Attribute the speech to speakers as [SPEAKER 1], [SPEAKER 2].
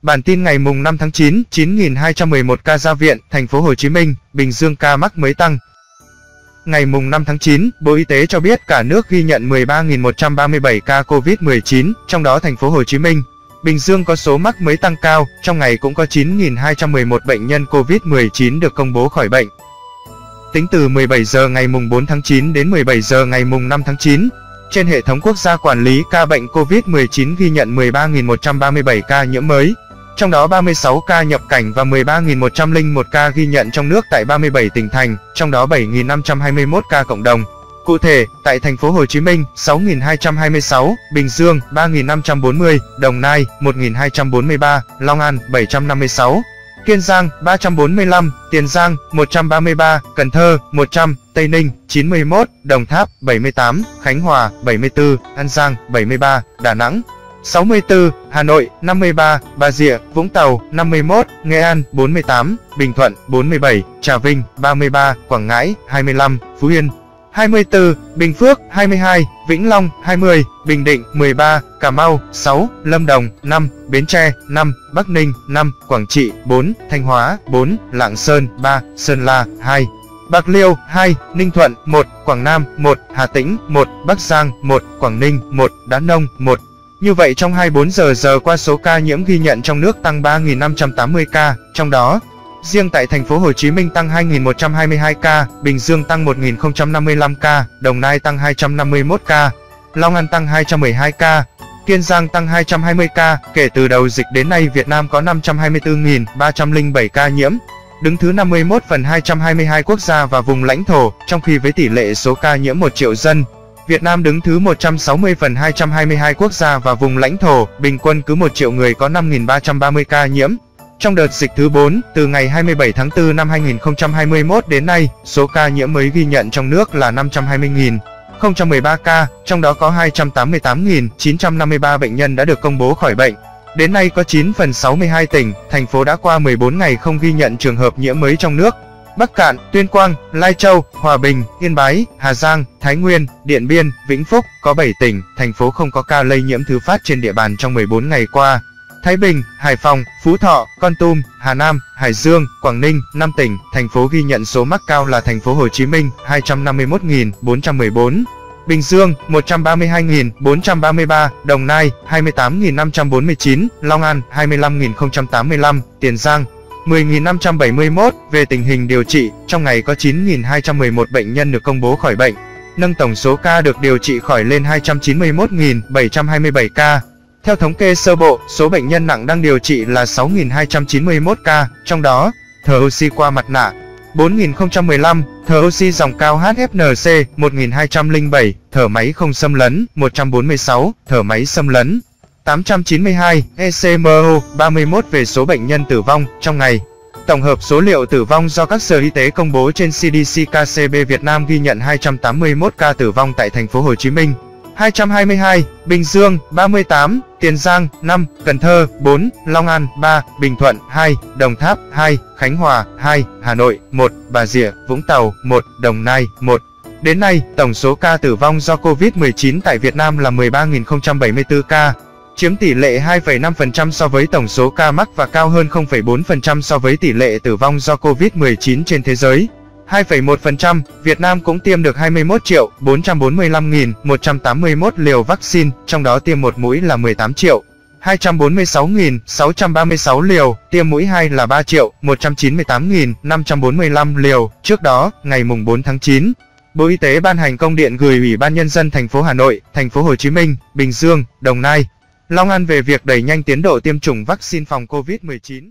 [SPEAKER 1] Bản tin ngày mùng 5 tháng 9, 9.211 ca ra viện, thành phố Hồ Chí Minh, Bình Dương ca mắc mới tăng. Ngày mùng 5 tháng 9, Bộ Y tế cho biết cả nước ghi nhận 13.137 ca COVID-19, trong đó thành phố Hồ Chí Minh, Bình Dương có số mắc mới tăng cao, trong ngày cũng có 9.211 bệnh nhân COVID-19 được công bố khỏi bệnh. Tính từ 17 giờ ngày mùng 4 tháng 9 đến 17 giờ ngày mùng 5 tháng 9, trên hệ thống quốc gia quản lý ca bệnh COVID-19 ghi nhận 13.137 ca nhiễm mới, trong đó 36 ca nhập cảnh và 13.101 ca ghi nhận trong nước tại 37 tỉnh thành, trong đó 7.521 ca cộng đồng. Cụ thể, tại thành phố Hồ Chí Minh, 6.226, Bình Dương, 3.540, Đồng Nai, 1.243, Long An, 756, Kiên Giang, 345, Tiền Giang, 133, Cần Thơ, 100, Tây Ninh, 91, Đồng Tháp, 78, Khánh Hòa, 74, An Giang, 73, Đà Nẵng, 64, Hà Nội, 53, Bà Rịa, Vũng Tàu, 51, Nghệ An, 48, Bình Thuận, 47, Trà Vinh, 33, Quảng Ngãi, 25, Phú Yên, 24, Bình Phước, 22, Vĩnh Long, 20, Bình Định, 13, Cà Mau, 6, Lâm Đồng, 5, Bến Tre, 5, Bắc Ninh, 5, Quảng Trị, 4, Thanh Hóa, 4, Lạng Sơn, 3, Sơn La, 2, Bạc Liêu, 2, Ninh Thuận, 1, Quảng Nam, 1, Hà Tĩnh, 1, Bắc Giang, 1, Quảng Ninh, 1, Đắk Nông, 1. Như vậy trong 24 giờ qua số ca nhiễm ghi nhận trong nước tăng 3.580 ca, trong đó, riêng tại thành phố Hồ Chí Minh tăng 2.122 ca, Bình Dương tăng 1.055 ca, Đồng Nai tăng 251 ca, Long An tăng 212 ca, Kiên Giang tăng 220 ca. Kể từ đầu dịch đến nay, Việt Nam có 524.307 ca nhiễm, đứng thứ 51 phần 222 quốc gia và vùng lãnh thổ, trong khi với tỷ lệ số ca nhiễm 1 triệu dân, Việt Nam đứng thứ 160 phần 222 quốc gia và vùng lãnh thổ, bình quân cứ 1 triệu người có 5.330 ca nhiễm. Trong đợt dịch thứ 4, từ ngày 27 tháng 4 năm 2021 đến nay, số ca nhiễm mới ghi nhận trong nước là 520.013 ca, trong đó có 288.953 bệnh nhân đã được công bố khỏi bệnh. Đến nay có 9 phần 62 tỉnh, thành phố đã qua 14 ngày không ghi nhận trường hợp nhiễm mới trong nước. Bắc Kạn, Tuyên Quang, Lai Châu, Hòa Bình, Yên Bái, Hà Giang, Thái Nguyên, Điện Biên, Vĩnh Phúc có 7 tỉnh, thành phố không có ca lây nhiễm thứ phát trên địa bàn trong 14 ngày qua. Thái Bình, Hải Phòng, Phú Thọ, Kon Tum, Hà Nam, Hải Dương, Quảng Ninh, 5 tỉnh, thành phố ghi nhận số mắc cao là thành phố Hồ Chí Minh, 251.414, Bình Dương, 132.433, Đồng Nai, 28.549, Long An, 25.085, Tiền Giang, 10.571. Về tình hình điều trị, trong ngày có 9.211 bệnh nhân được công bố khỏi bệnh, nâng tổng số ca được điều trị khỏi lên 291.727 ca. Theo thống kê sơ bộ, số bệnh nhân nặng đang điều trị là 6.291 ca, trong đó, thở oxy qua mặt nạ, 4.015, thở oxy dòng cao HFNC, 1.207, thở máy không xâm lấn, 146, thở máy xâm lấn, 892, ECMO, 31. Về số bệnh nhân tử vong, trong ngày, tổng hợp số liệu tử vong do các sở y tế công bố trên CDC KCB Việt Nam ghi nhận 281 ca tử vong tại thành phố Hồ Chí Minh, 222, Bình Dương, 38, Tiền Giang, 5, Cần Thơ, 4, Long An, 3, Bình Thuận, 2, Đồng Tháp, 2, Khánh Hòa, 2, Hà Nội, 1, Bà Rịa, Vũng Tàu, 1, Đồng Nai, 1. Đến nay, tổng số ca tử vong do COVID-19 tại Việt Nam là 13.074 ca, chiếm tỷ lệ 2,5% so với tổng số ca mắc và cao hơn 0,4% so với tỷ lệ tử vong do COVID-19 trên thế giới. 2,1%, Việt Nam cũng tiêm được 21.445.181 liều vaccine, trong đó tiêm một mũi là 18.246.636 liều, tiêm mũi 2 là 3.198.545 liều. Trước đó, ngày mùng 4 tháng 9, Bộ Y tế ban hành công điện gửi Ủy ban Nhân dân thành phố Hà Nội, thành phố Hồ Chí Minh, Bình Dương, Đồng Nai, Long An về việc đẩy nhanh tiến độ tiêm chủng vaccine phòng COVID-19.